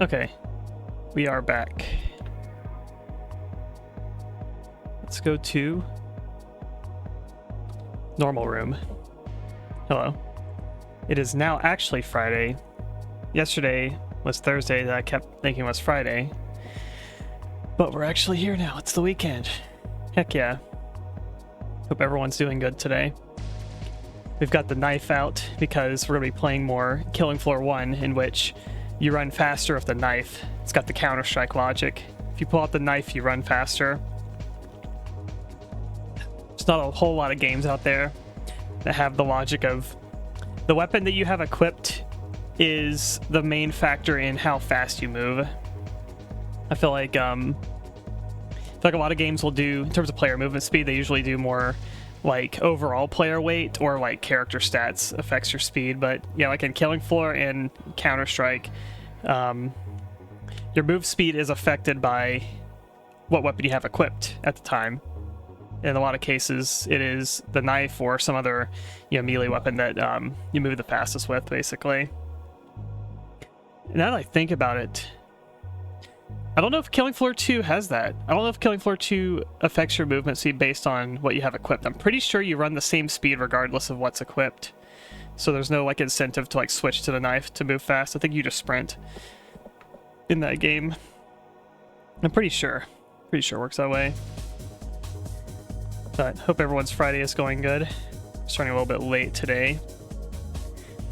Okay, we are back. Let's go to normal room. Hello. It is now actually Friday. Yesterday was Thursday that I kept thinking was Friday. But we're actually here now. It's the weekend. Heck yeah. Hope everyone's doing good today. We've got the knife out because we're going to be playing more Killing Floor 1, in which you run faster with the knife. It's got the Counter-Strike logic. If you pull out the knife, you run faster. There's not a whole lot of games out there that have the logic of the weapon that you have equipped is the main factor in how fast you move. I feel like a lot of games will do, in terms of player movement speed, they usually do more like overall player weight or like character stats affects your speed. But yeah, like in Killing Floor and Counter-Strike, your move speed is affected by what weapon you have equipped at the time. In a lot of cases, it is the knife or some other, melee weapon that you move the fastest with, basically. Now that I think about it, I don't know if Killing Floor 2 has that. I don't know if Killing Floor 2 affects your movement speed based on what you have equipped. I'm pretty sure you run the same speed regardless of what's equipped. So there's no like incentive to like switch to the knife to move fast. I think you just sprint in that game. I'm pretty sure. Pretty sure it works that way. But hope everyone's Friday is going good. Starting a little bit late today,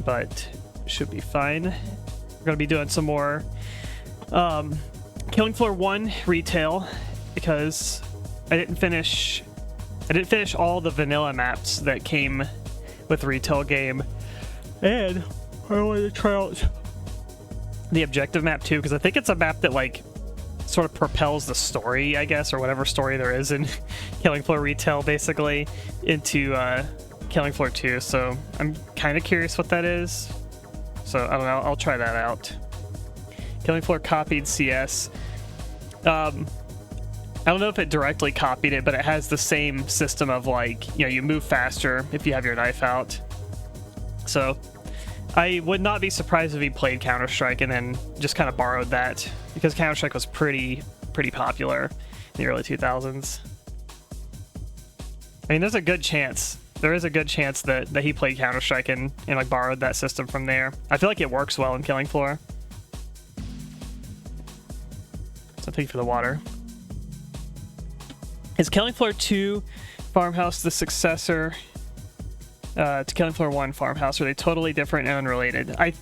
but should be fine. We're gonna be doing some more Killing Floor 1 retail because I didn't finish all the vanilla maps that came with the retail game, and I wanted to try out the objective map too because I think it's a map that like sort of propels the story, I guess, or whatever story there is in Killing Floor retail basically into Killing Floor 2. So I'm kind of curious what that is. So I don't know, I'll try that out. Killing Floor copied CS. I don't know if it directly copied it, but it has the same system of like, you move faster if you have your knife out. So I would not be surprised if he played Counter-Strike and then just kind of borrowed that, because Counter-Strike was pretty popular in the early 2000s. I mean, there's a good chance. There is a good chance that he played Counter-Strike and like borrowed that system from there. I feel like it works well in Killing Floor. So thank you for the water. Is Killing Floor 2 Farmhouse the successor to Killing Floor 1 Farmhouse? Are they totally different and unrelated? I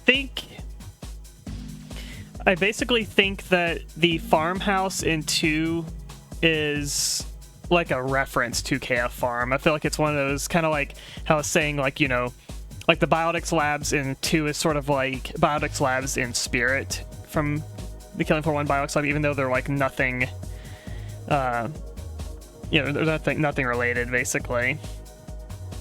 basically think that the Farmhouse in 2 is like a reference to KF Farm. I feel like it's one of those, kind of like how I was saying, like, like the Biotics Labs in 2 is sort of like Biotics Labs in spirit from the Killing Floor 1 Biotics Lab, even though they're like nothing, there's nothing related, basically.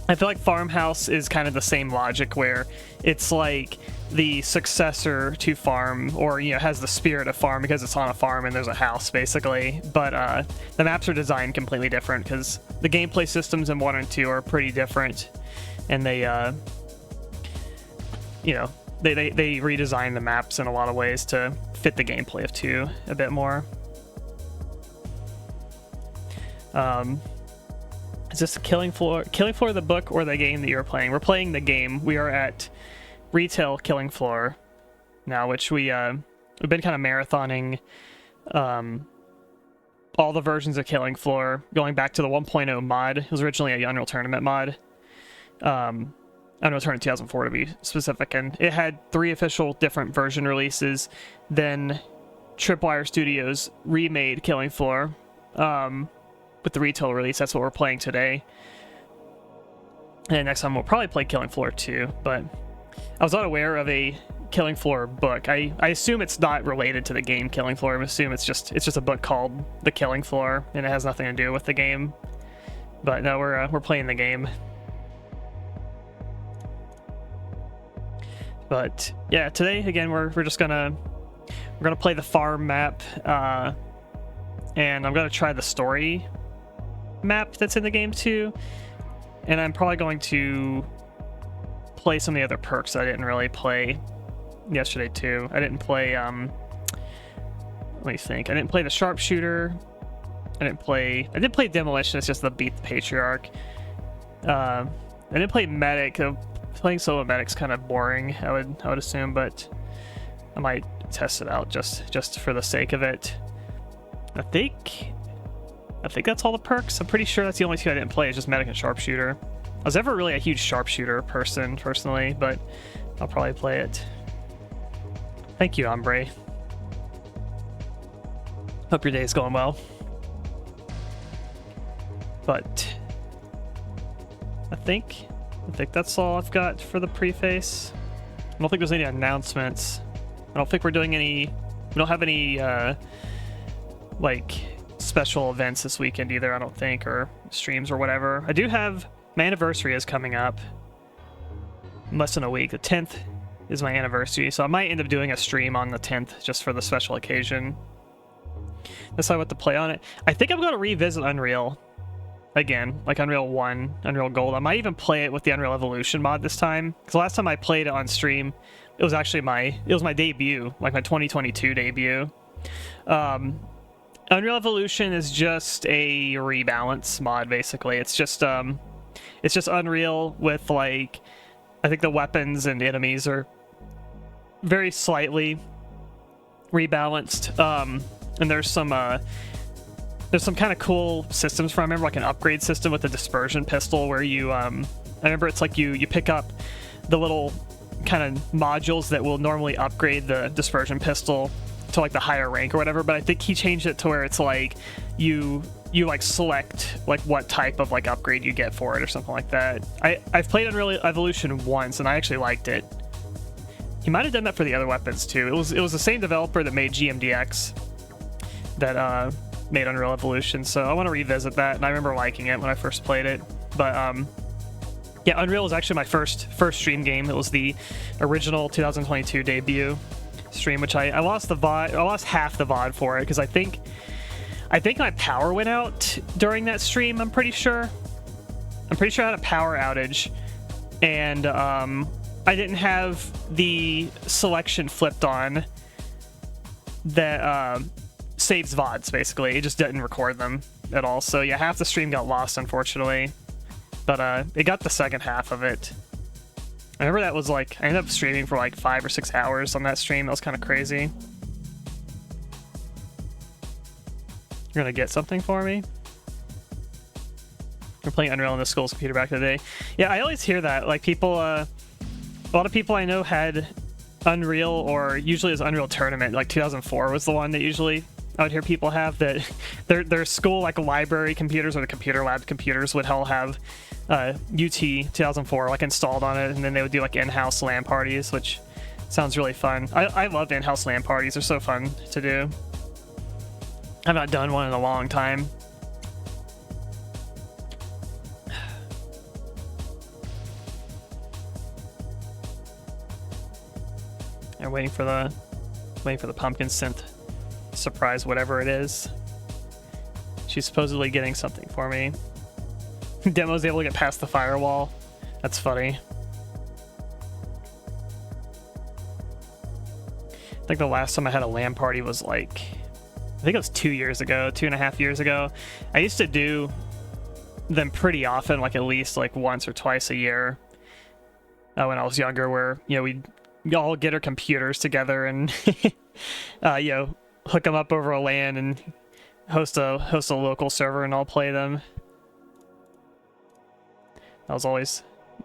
I feel like Farmhouse is kind of the same logic, where it's like the successor to Farm, or has the spirit of Farm because it's on a farm and there's a house, basically. But the maps are designed completely different because the gameplay systems in 1 and 2 are pretty different, and they redesign the maps in a lot of ways to fit the gameplay of 2 a bit more. Is this Killing Floor the book or the game that you're playing? We're playing the game. We are at retail Killing Floor now, which we've been kind of marathoning all the versions of Killing Floor, going back to the 1.0 mod. It was originally a Unreal Tournament mod. Unreal Tournament 2004 to be specific, and it had 3 official different version releases. Then Tripwire Studios remade Killing Floor with the retail release. That's what we're playing today. And next time we'll probably play Killing Floor 2, but I was not aware of a Killing Floor book. I assume it's not related to the game Killing Floor. I assume it's just a book called The Killing Floor, and it has nothing to do with the game. But no, we're playing the game. But yeah, today again we're gonna play the farm map, and I'm gonna try the story map that's in the game too, and I'm probably going to play some of the other perks that I didn't really play yesterday too. I didn't play Let me think. I didn't play the sharpshooter. I did play demolition. It's just the beat the patriarch. I didn't play medic. Playing solo medic's kind of boring. I would assume, but I might test it out just for the sake of it. I think that's all the perks. I'm pretty sure that's the only two I didn't play. It's just medic and sharpshooter. I was never really a huge sharpshooter person personally, but I'll probably play it. Thank you, Ombre. Hope your day's going well. But I think that's all I've got for the preface. I don't think there's any announcements. I don't think we're doing any. We don't have any like special events this weekend either. I don't think, or streams or whatever. I do have my anniversary is coming up in less than a week. The 10th is my anniversary, so I might end up doing a stream on the 10th just for the special occasion. Decide what to play on it. I think I'm going to revisit Unreal again, like Unreal 1, Unreal Gold. I might even play it with the Unreal Evolution mod this time, because last time I played it on stream, it was actually my debut, like my 2022 debut. Unreal Evolution is just a rebalance mod, basically. It's just Unreal with, like, I think the weapons and enemies are very slightly rebalanced. And there's some kind of cool systems for. I remember like an upgrade system with the dispersion pistol where you I remember it's like you pick up the little kind of modules that will normally upgrade the dispersion pistol to like the higher rank or whatever, but I think he changed it to where it's like you like select like what type of like upgrade you get for it or something like that. I've played Unreal Evolution once and I actually liked it. He might have done that for the other weapons too. It was the same developer that made GMDX that made Unreal Evolution, so I want to revisit that, and I remember liking it when I first played it. But yeah, Unreal was actually my first stream game. It was the original 2022 debut stream, which I lost the VOD. I lost half the VOD for it because I think my power went out during that stream. I'm pretty sure I had a power outage, and I didn't have the selection flipped on that saves VODs, basically. It just didn't record them at all. So yeah, half the stream got lost, unfortunately. But it got the second half of it. I remember that was like, I ended up streaming for like 5 or 6 hours on that stream. That was kind of crazy. You're gonna get something for me? We're playing Unreal on the school's computer back in the day. Yeah, I always hear that. Like people, a lot of people I know had Unreal, or usually it was Unreal Tournament. Like 2004 was the one that usually I would hear people have, that their school like library computers or the computer lab computers would all have UT 2004 like installed on it, and then they would do like in-house LAN parties, which sounds really fun. I love in-house LAN parties. They're so fun to do. I've not done one in a long time. I'm waiting for the pumpkin synth surprise, whatever it is. She's supposedly getting something for me. Demo's able to get past the firewall. That's funny. I think the last time I had a LAN party was like, I think it was 2 years ago, 2.5 years ago. I used to do them pretty often, like at least like once or twice a year when I was younger, where, you know, we'd all get our computers together and you know, hook them up over a LAN and host a local server and all play them. That was always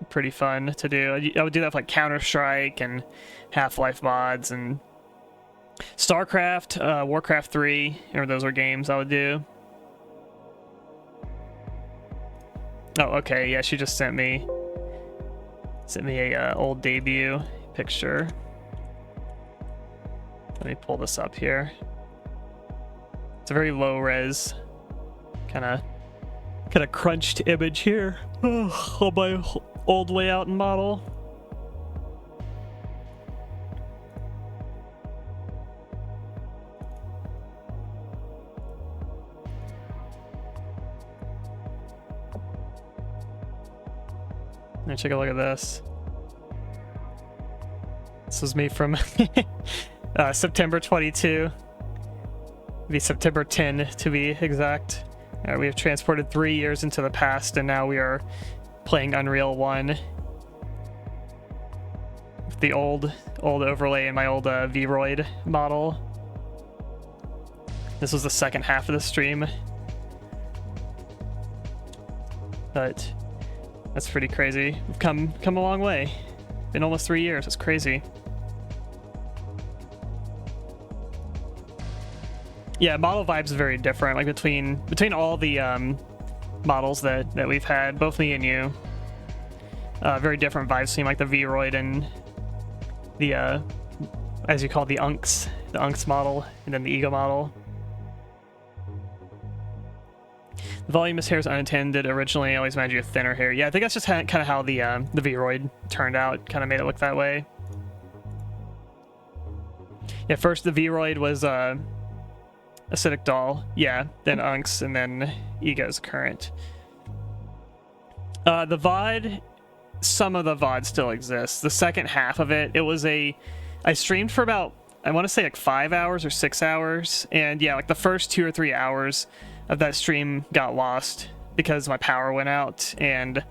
pretty fun to do. I would do that for like Counter-Strike and Half-Life mods and StarCraft, Warcraft 3, or those were games I would do. Oh, okay, yeah, she just sent me a old debut picture. Let me pull this up here. It's a very low res, kind of crunched image here. Oh, on my old layout and model. Let me take a look at this. This was me from September 22. be September 10 to be exact. We have transported 3 years into the past, and now we are playing Unreal 1. With the old overlay in my old Vroid model. This was the second half of the stream. But that's pretty crazy. We've come a long way. Been almost 3 years. It's crazy. Yeah, model vibes are very different. Like between all the models that we've had, both me and you. Very different vibes between like the Vroid and the as you call it, the Unks model, and then the Ego model. The voluminous hair is unintended originally. I always imagined you with thinner hair. Yeah, I think that's just kind of how the Vroid turned out. Kind of made it look that way. Yeah, first the Vroid was Acidic Doll. Yeah, then Unks, and then Ego's current. The VOD, some of the VOD still exists. The second half of it, I streamed for about, I want to say like 5 hours or 6 hours. And yeah, like the first 2 or 3 hours of that stream got lost because my power went out and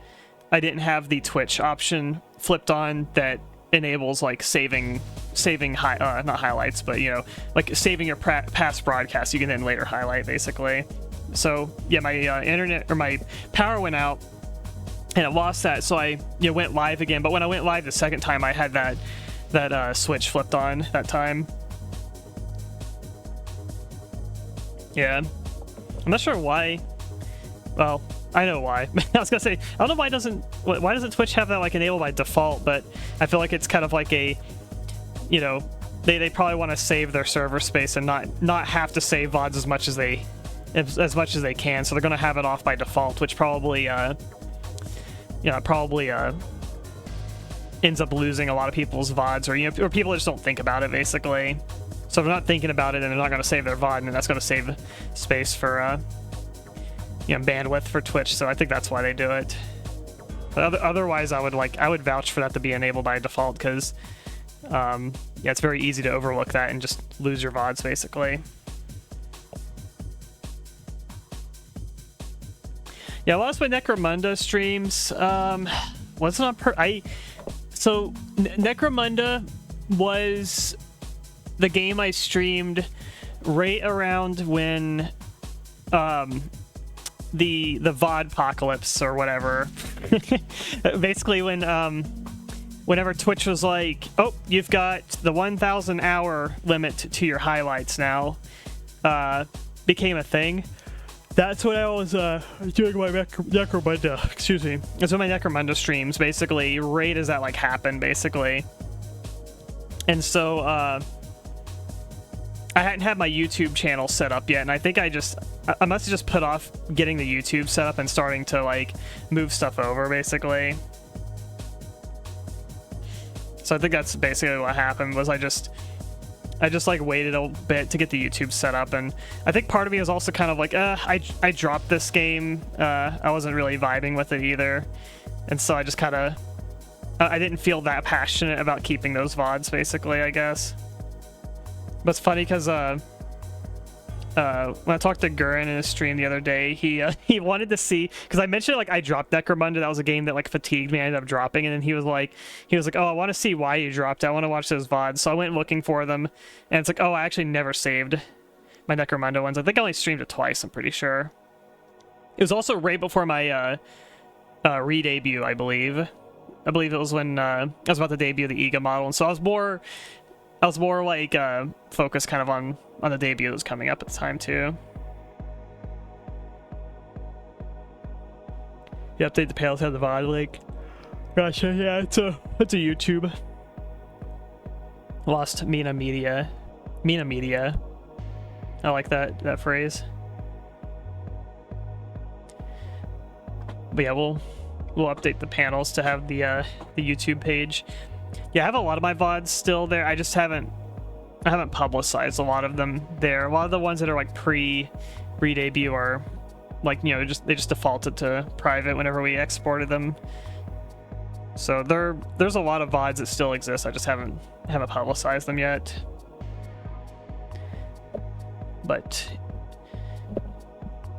I didn't have the Twitch option flipped on that enables like saving not highlights, but you know, like saving your past broadcasts you can then later highlight basically. So yeah, my internet or my power went out and it lost that, so I went live again. But when I went live the second time, I had that switch flipped on that time. Yeah, I'm not sure why. Well, I know why. I was gonna say, I don't know why doesn't Twitch have that like enabled by default, but I feel like it's kind of like a, you know, they probably want to save their server space and not have to save VODs as much as they can, so they're gonna have it off by default, which probably ends up losing a lot of people's VODs, or people just don't think about it basically. So if they're not thinking about it and they're not going to save their VOD, and that's going to save space for bandwidth for Twitch. So I think that's why they do it. But otherwise, I would vouch for that to be enabled by default, because it's very easy to overlook that and just lose your VODs basically. Yeah, a lot of my Necromunda streams wasn't on so Necromunda was the game I streamed right around when the VOD apocalypse or whatever. Basically when whenever Twitch was like, oh, you've got the 1,000 hour limit to your highlights now, became a thing. That's when I was doing my Necromunda, excuse me. That's when my Necromunda streams, basically, right as that, like, happened, basically. And so, I hadn't had my YouTube channel set up yet, and I think I must have just put off getting the YouTube set up and starting to, like, move stuff over, basically. So I think that's basically what happened, was I just like waited a bit to get the YouTube set up, and I think part of me was also kind of like, I dropped this game. I wasn't really vibing with it either, and so I just kind of, I didn't feel that passionate about keeping those VODs, basically, I guess. But it's funny because when I talked to Gurin in his stream the other day, he wanted to see, because I mentioned like I dropped Necromunda. That was a game that like fatigued me. I ended up dropping, and then he was like, oh, I want to see why you dropped it. I want to watch those VODs. So I went looking for them, and it's like, oh, I actually never saved my Necromunda ones. I think I only streamed it twice, I'm pretty sure. It was also right before my re-debut, I believe. I believe it was when I was about to debut the Ega model, and so I was more like focused kind of on the debut that was coming up at the time too. You update the pales have the VOD link. Gotcha, yeah, it's a YouTube. Lost Meena Media. I like that phrase. But yeah, we'll update the panels to have the YouTube page. Yeah, I have a lot of my VODs still there. I just haven't publicized a lot of them there. A lot of the ones that are like pre-debut are like, they just defaulted to private whenever we exported them. So there's a lot of VODs that still exist. I just haven't publicized them yet. but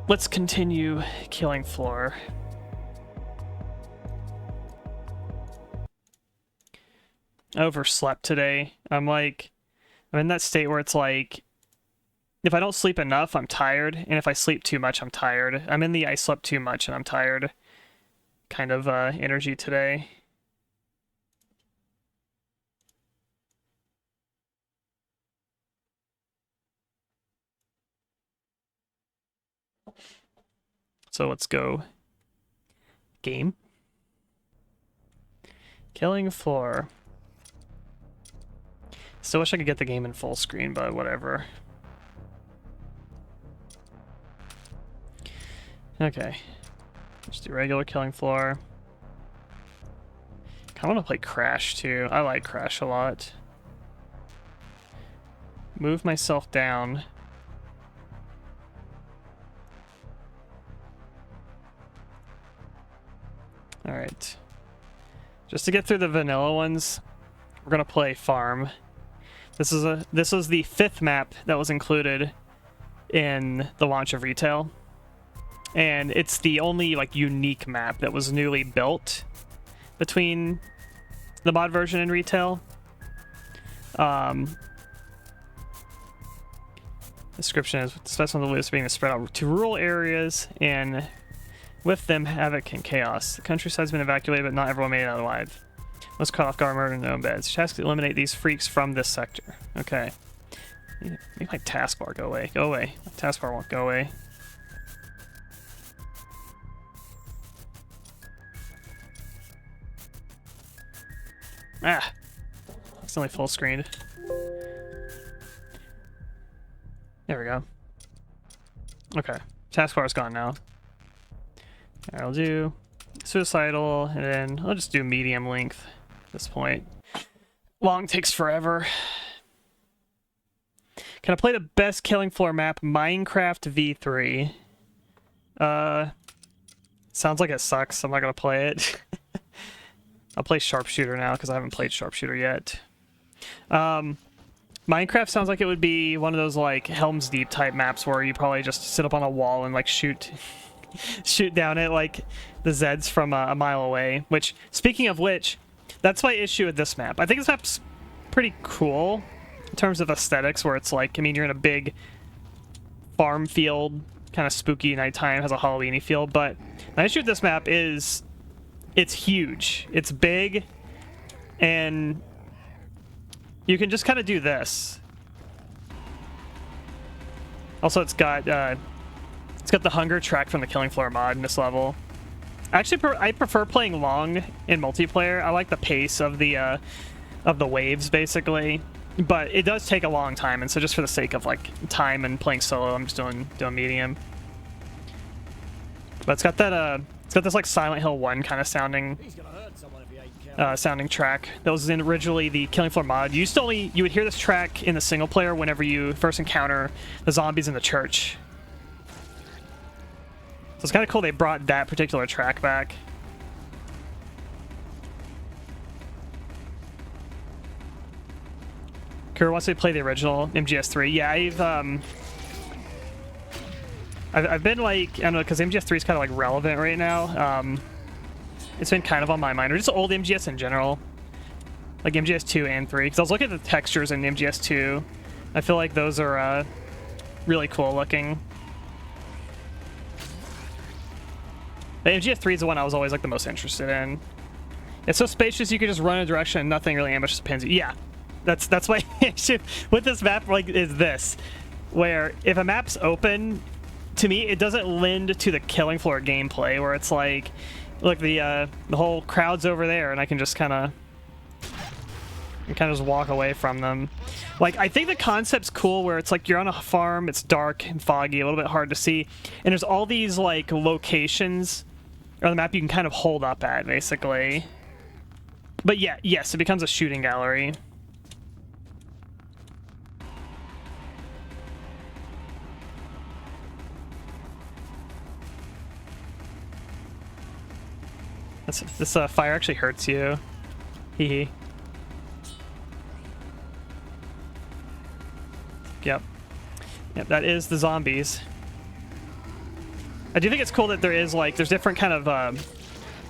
let's continue killing floor. I overslept today. I'm in that state where it's like, if I don't sleep enough, I'm tired, and if I sleep too much, I'm tired. I'm in the I slept too much and I'm tired kind of energy today. So let's go. Game. Killing floor. Still wish I could get the game in full screen, but whatever. Okay. Just do regular killing floor. I want to play Crash too. I like Crash a lot. Move myself down. Alright. Just to get through the vanilla ones, we're gonna play Farm. This is the 5th map that was included in the launch of Retail. And it's the only like unique map that was newly built between the mod version and Retail. Description is special on the list being spread out to rural areas and with them havoc and chaos. The countryside's been evacuated, but not everyone made it out alive. Let's cut off guard, murder, and no beds. Task to eliminate these freaks from this sector. Okay. Make my taskbar go away. Go away. My taskbar won't go away. Ah! It's only full screened. There we go. Okay. Taskbar is gone now. Alright, I'll do suicidal, and then I'll just do medium length at this point. Long takes forever. Can I play the best killing floor map? Minecraft v3. Sounds like it sucks. I'm not gonna play it. I'll play Sharpshooter now because I haven't played Sharpshooter yet. Minecraft sounds like it would be one of those like Helm's Deep type maps where you probably just sit up on a wall and like shoot down at like the Zeds from a mile away. Which, speaking of which, that's my issue with this map. I think this map's pretty cool in terms of aesthetics, where it's like, I mean, you're in a big farm field, kind of spooky nighttime, has a Halloween-y feel, but my issue with this map is it's huge, it's big, and you can just kind of do this. Also, it's got the hunger track from the Killing Floor mod in this level. Actually, I prefer playing long in multiplayer. I like the pace of the waves, basically, but it does take a long time, and so just for the sake of like time and playing solo, I'm just doing medium. But it's got that it's got this like Silent Hill 1 kind of sounding track that was in originally the Killing Floor mod. You would hear this track in the single player whenever you first encounter the zombies in the church. So it's kind of cool they brought that particular track back. Kura wants to play the original MGS3. Yeah, I've been like, I don't know, because MGS3 is kind of like relevant right now. It's been kind of on my mind, or just old MGS in general, like MGS2 and 3. Because I was looking at the textures in MGS2. I feel like those are really cool looking. The MGS3 is the one I was always like the most interested in. It's so spacious you can just run in a direction and nothing really ambushes pins you. Yeah, that's my issue with this map. Like, is this where if a map's open, to me it doesn't lend to the Killing Floor gameplay, where it's like, look, the whole crowd's over there, and I can just kind of just walk away from them. Like, I think the concept's cool where it's like you're on a farm, it's dark and foggy, a little bit hard to see, and there's all these like locations on the map you can kind of hold up at, basically. But yeah, yes, it becomes a shooting gallery. This fire actually hurts you. Hee hee. Yep. Yep, that is the zombies. I do think it's cool that there is like there's different kind of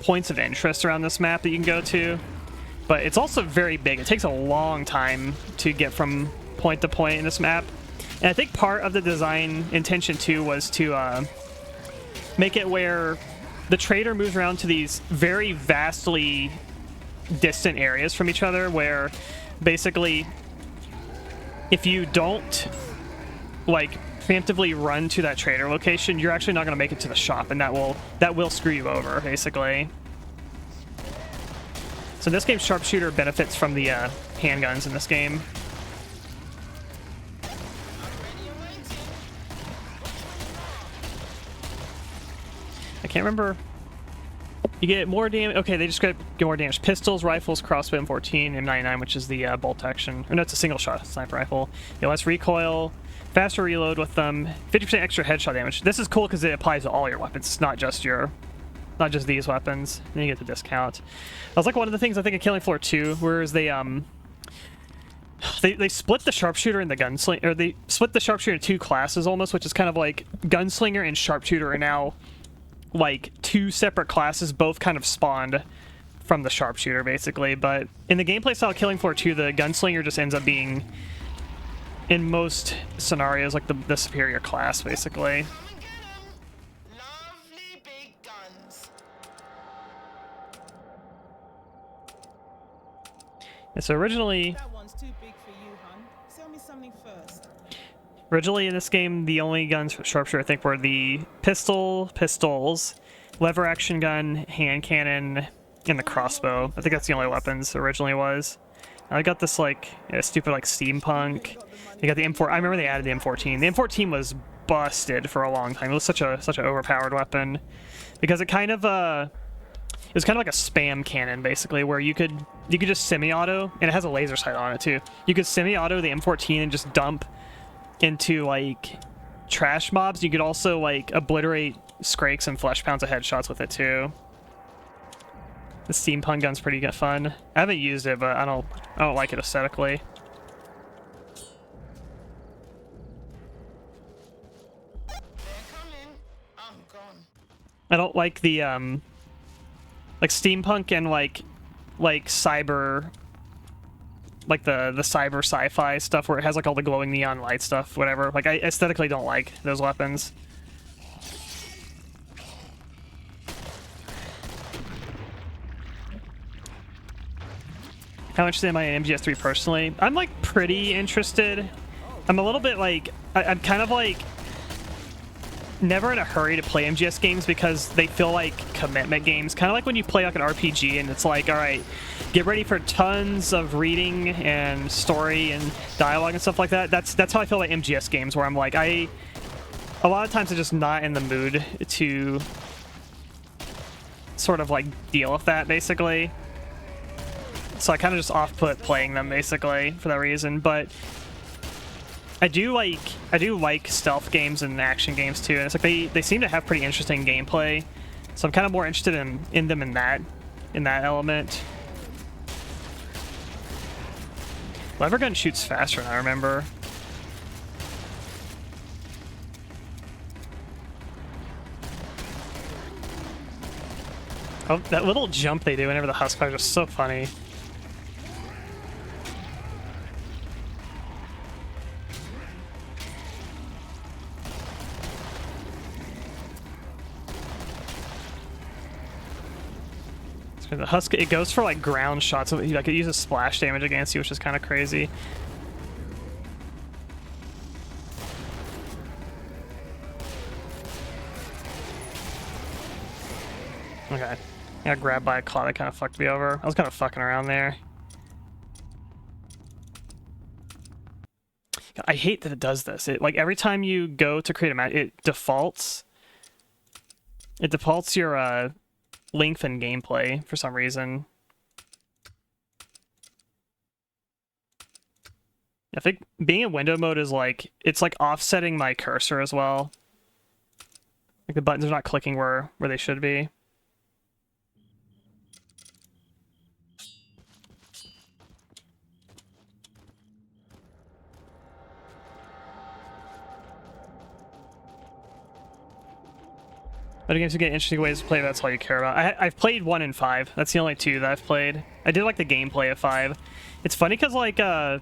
points of interest around this map that you can go to, but it's also very big. It takes a long time to get from point to point in this map, and I think part of the design intention too was to make it where the trader moves around to these very vastly distant areas from each other, where basically if you don't like preemptively run to that trader location, you're actually not going to make it to the shop, and that will screw you over basically. So in this game, sharpshooter benefits from the handguns in this game. I can't remember. You get more damage. Okay, they just get more damage. Pistols, rifles, crossbow, M14, M99, which is the bolt action. Or no, it's a single shot sniper rifle. You know, less recoil, faster reload with them, 50% extra headshot damage. This is cool because it applies to all your weapons. It's not just these weapons. Then you get the discount. That was like one of the things I think of Killing Floor 2, whereas they split the sharpshooter and the gunslinger, or they split the sharpshooter into two classes almost, which is kind of like gunslinger and sharpshooter are now like two separate classes, both kind of spawned from the sharpshooter basically. But in the gameplay style of Killing Floor 2, the gunslinger just ends up being, in most scenarios, like the superior class basically. And so originally in this game, the only guns for sharpshooter I think were the pistols, lever action gun, hand cannon, and the crossbow. I think that's the only weapons originally was. I got this like stupid like steampunk. You got the M4. I remember they added the M14. The M14 was busted for a long time. It was such an overpowered weapon because it kind of it was kind of like a spam cannon basically, where you could just semi-auto, and it has a laser sight on it too. You could semi-auto the M14 and just dump into like trash mobs. You could also like obliterate Skrakes and flesh pounds of headshots with it too. The steampunk gun's pretty good fun. I haven't used it, but I don't like it aesthetically. I don't like the like steampunk and like cyber, like the cyber sci-fi stuff where it has like all the glowing neon light stuff, whatever. Like I aesthetically don't like those weapons. How interested am I in MGS3 personally? I'm like pretty interested. I'm a little bit like I'm kind of like never in a hurry to play MGS games because they feel like commitment games. Kind of like when you play like an RPG and it's like, all right, get ready for tons of reading and story and dialogue and stuff like that. That's how I feel like MGS games, where I'm like, a lot of times I'm just not in the mood to sort of like deal with that basically. So I kind of just off-put playing them basically for that reason. But I do like stealth games and action games too, and it's like they seem to have pretty interesting gameplay, so I'm kind of more interested in them in that element. Lever gun shoots faster than I remember. Oh, that little jump they do whenever the husk fires is so funny. The husk, it goes for like ground shots. Like it uses splash damage against you, which is kind of crazy. Okay, I got grabbed by a claw that kind of fucked me over. I was kind of fucking around there. I hate that it does this. It like every time you go to create a match, it defaults your lengthen gameplay for some reason. I think being in window mode is like, it's like offsetting my cursor as well. Like the buttons are not clicking where they should be. But games to get interesting ways to play, that's all you care about. I've played 1 and 5. That's the only 2 that I've played. I did like the gameplay of 5. It's funny because, like, I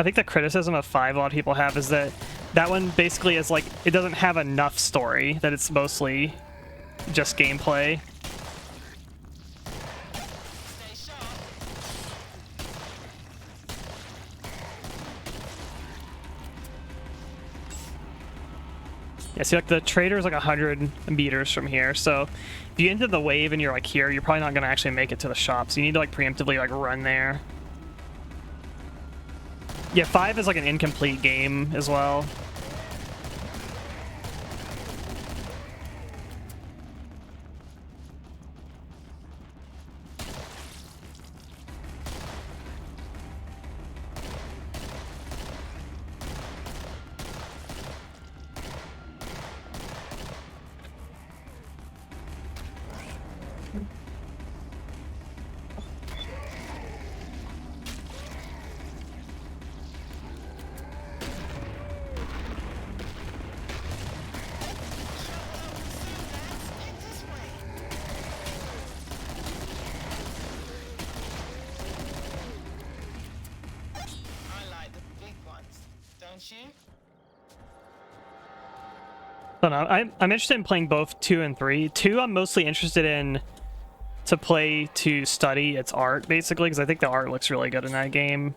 think the criticism of 5 a lot of people have is that that one basically is, like, it doesn't have enough story, that it's mostly just gameplay. Yeah, see, like, the trader is like 100 meters from here, so if you enter the wave and you're, like, here, you're probably not going to actually make it to the shop, so you need to, like, preemptively, like, run there. Yeah, 5 is, like, an incomplete game as well. I don't know. I'm interested in playing both 2 and 3. 2, I'm mostly interested in to play to study its art, basically, because I think the art looks really good in that game.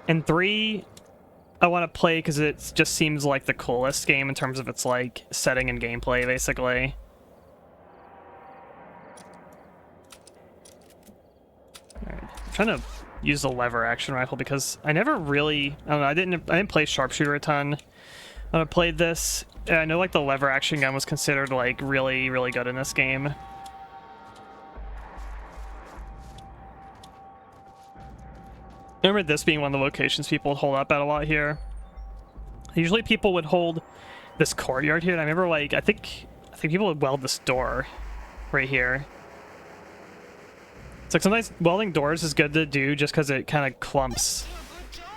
And 3, I want to play because it just seems like the coolest game in terms of its, like, setting and gameplay, basically. Alright, I'm trying to use the lever action rifle because I never really, I don't know, I didn't play sharpshooter a ton when I played this. I know, like, the lever action gun was considered, like, really, really good in this game. I remember this being one of the locations people would hold up at a lot here. Usually people would hold this courtyard here, and I remember, like, I think people would weld this door right here. It's like sometimes welding doors is good to do just because it kind of clumps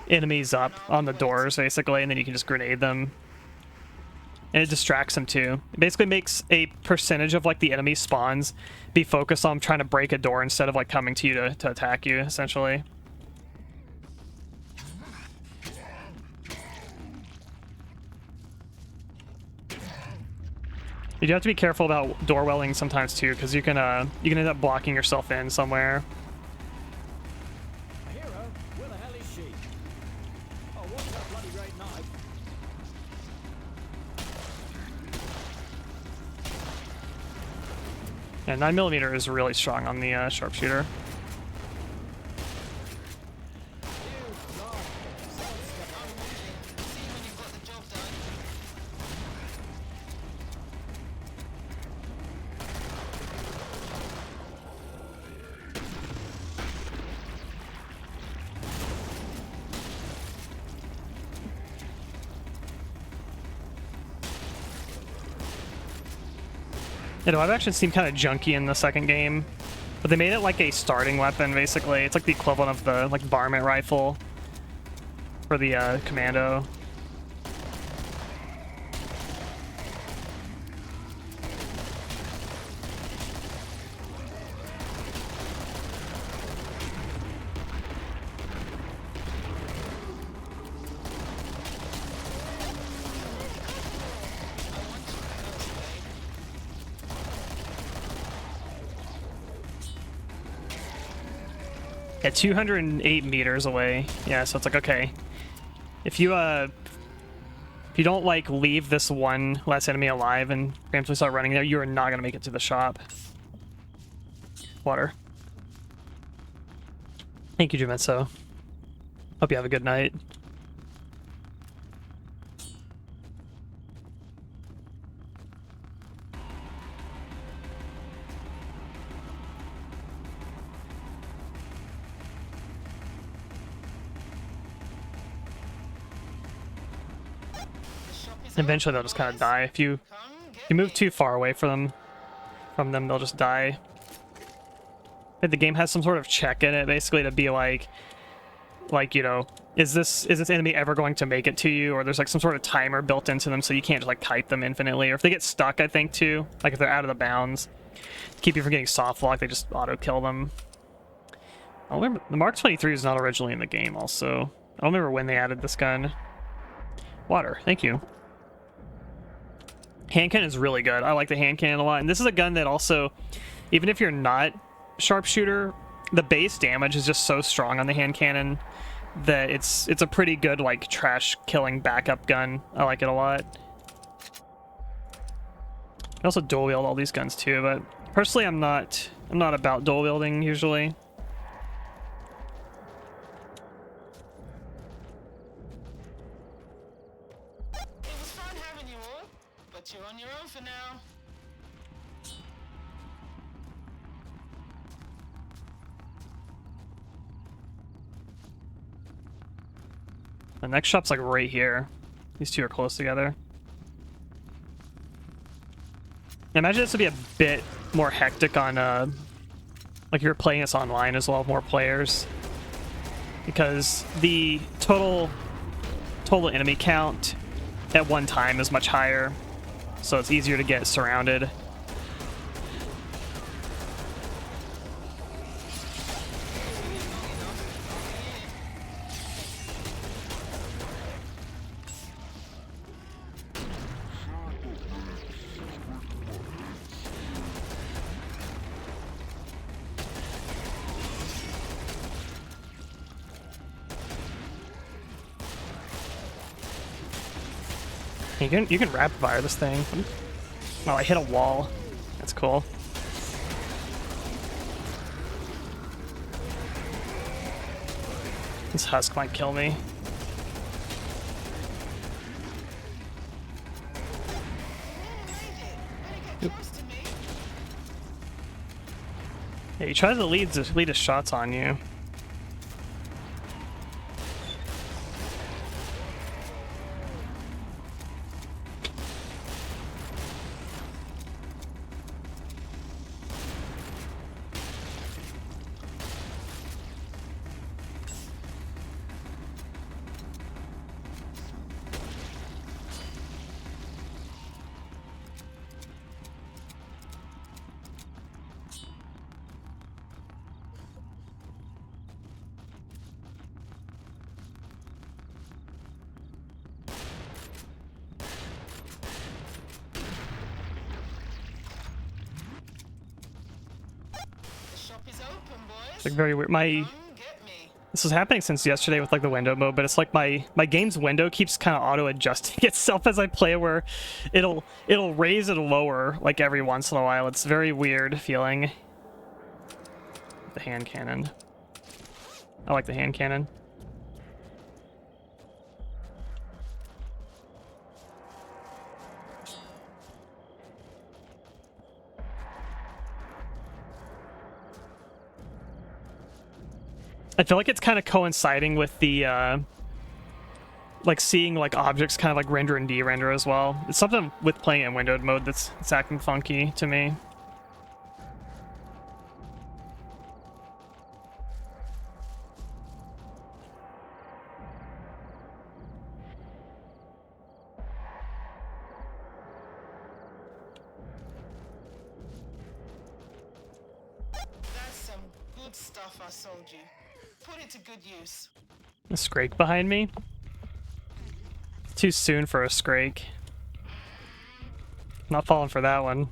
enemies up on the doors, basically, and then you can just grenade them. And it distracts them too. It basically makes a percentage of, like, the enemy spawns be focused on trying to break a door instead of, like, coming to you to attack you, essentially. You do have to be careful about door welding sometimes too, because you can end up blocking yourself in somewhere. A hero? Where the hell is she? Oh, what's that bloody great knife? And 9mm is really strong on the sharpshooter. The live action seemed kind of junky in the second game, but they made it like a starting weapon, basically. It's like the equivalent of the, like, varmint rifle for the commando. Yeah, 208 meters away. Yeah, so it's like, okay, if you don't, like, leave this one last enemy alive and preemptively start running there, you are not gonna make it to the shop. Water. Thank you, Jumetso. Hope you have a good night. Eventually they'll just kind of die. If you move too far away from them, they'll just die. The game has some sort of check in it, basically, to be like, like, you know, is this enemy ever going to make it to you, or there's like some sort of timer built into them so you can't just like kite them infinitely, or if they get stuck, I think too, like if they're out of the bounds, to keep you from getting soft lock, they just auto kill them. I don't remember, the Mark 23 is not originally in the game also. I don't remember when they added this gun. Water, thank you. Hand cannon is really good. I like the hand cannon a lot, and this is a gun that also, even if you're not sharpshooter, the base damage is just so strong on the hand cannon that it's a pretty good like trash killing backup gun. I like it a lot. I also dual wield all these guns too, but personally I'm not about dual wielding usually. It was fun having you all, but you're on your own for now. The next shop's like right here. These two are close together. I imagine this would be a bit more hectic on like if you're playing this online as well, more players, because the total enemy count at one time is much higher, so it's easier to get surrounded. You can rapid fire this thing. Oh, I hit a wall. That's cool. This husk might kill me. Oop. Yeah, he tries to lead his shots on you. It's like very weird. This was happening since yesterday with like the window mode, but it's like my game's window keeps kind of auto adjusting itself as I play, where it'll raise and lower like every once in a while. It's very weird feeling. The hand cannon. I like the hand cannon. I feel like it's kind of coinciding with the like seeing like objects kind of like render and de-render as well. It's something with playing in windowed mode that's acting funky to me. That's some good stuff I sold you. Put it to good use. A Scrake behind me? Too soon for a Scrake. Not falling for that one.